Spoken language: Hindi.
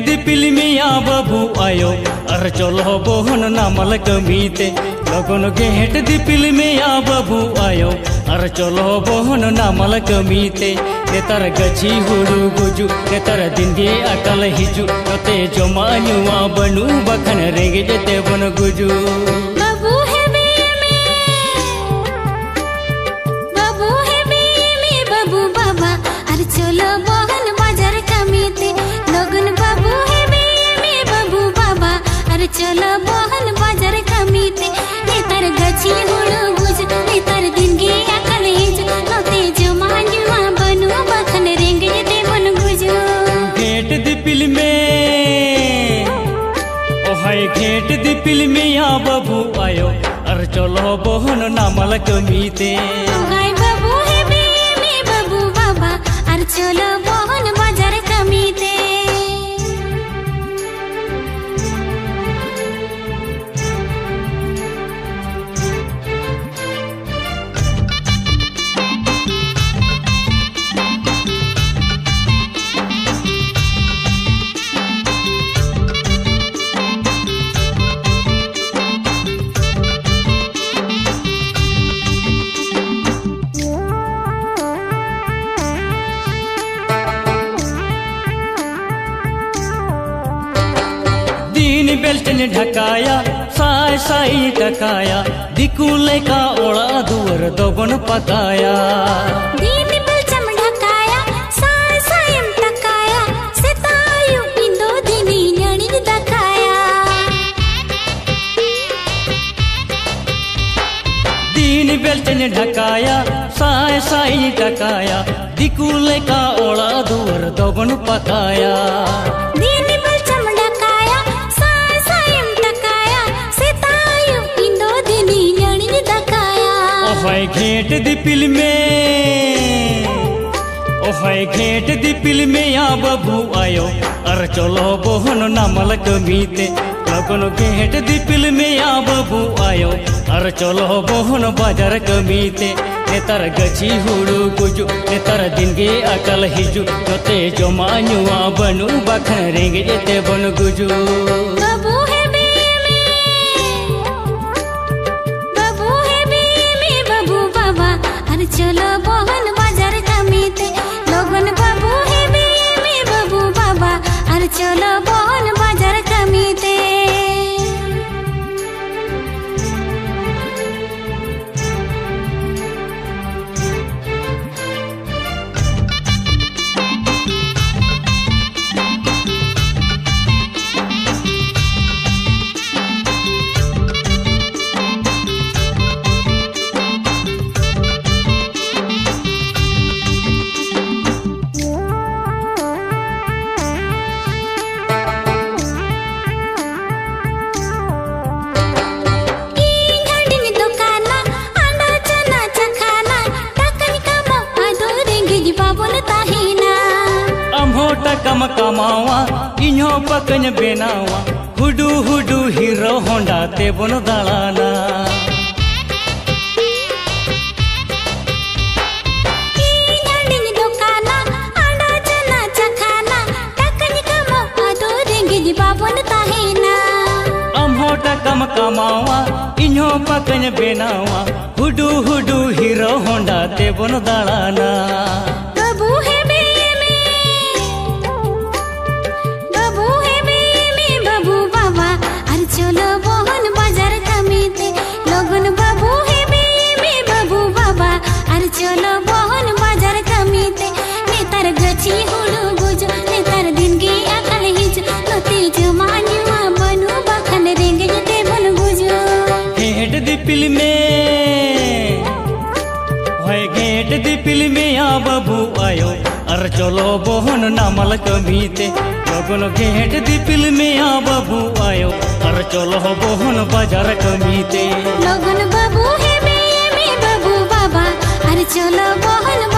दिपिल में या बाबू आयो अर चलो बोहन नामल कमीते लगन घेट दिपिल में या बाबू आयो अर चलो बोहन नामल कमीते नेतार गची हुड़ू गुजु नेतार दिंगे अकल हिजु नते जमा नुआ बनू बखन रेंगे जेते बन गुजु चलो बहन बाजार कमीते लगन बाबू है में बाबू बाबा अरे चलो बहन बाजार कमीते नेतार गची हुड़ू गुज नेतार दिन गे अकल हिज नते जमा जुआ बनू बखन रेंगे जेते बन गुजो घेट दिपिल में ओ हाय घेट दिपिल में या बाबू आयो अरे चलो बहन नामल कमीते चलो बहन बाजार कमीते बेल्ट ने ढकाया साय साई टकाया दिकुले का ओड़ा दुअर दोगन पकाया दीन बेल्चम ढकाया साय सायम टकाया सेतायु इंदो दिनी न्याणी दकाया दीन बेल्ट ने ढकाया साय साई टकाया दिकुले का ओड़ा दुअर दोगन पकाया ओहाय घेट दिपिल में ओहाय घेट दिपिल में या बाबू आयो अर चलो बोहन नामल कमीते लगन घेट दिपिल में या बाबू आयो अर चलो बोहन बाजार कमीते नेतार गची हुड़ू गुजु नेतार दिन गे अकल हिजु नते जमा नुआ बनू बखन रेंगे जेते बन गुजु चलो बहन बाजार कमीते लगन बाबू है में बाबू बाबा अरे चलो बहन बाजार कमीते कम कमावा इन्हो पकन बेनावा हुडू हुडू हीरो होंडा ते बन दालाना कम कमावा इन्हो पकन बेनावा हुडू हुडू हीरो होंडा ते बन दालाना चलो बहन बाजार कमीते लगन बाबू है में बाबू बाबा अरे चलो बहन बाजार कमीते नेतार गची हुड़ू गुज नेतार दिन गे अकल हिज नते जमा नुआ बनू बखन रेंगे जेते बन गुजो घेट दिपिल में होय घेट दिपिल में या बाबू आयो अर चलो बहन नामल कमीते लगन घेट दिपिल में या बाबू आयो अर चलो बोहन बाजार कमीते लगन बाबू है में बाबू बाबा अरे चलो बहन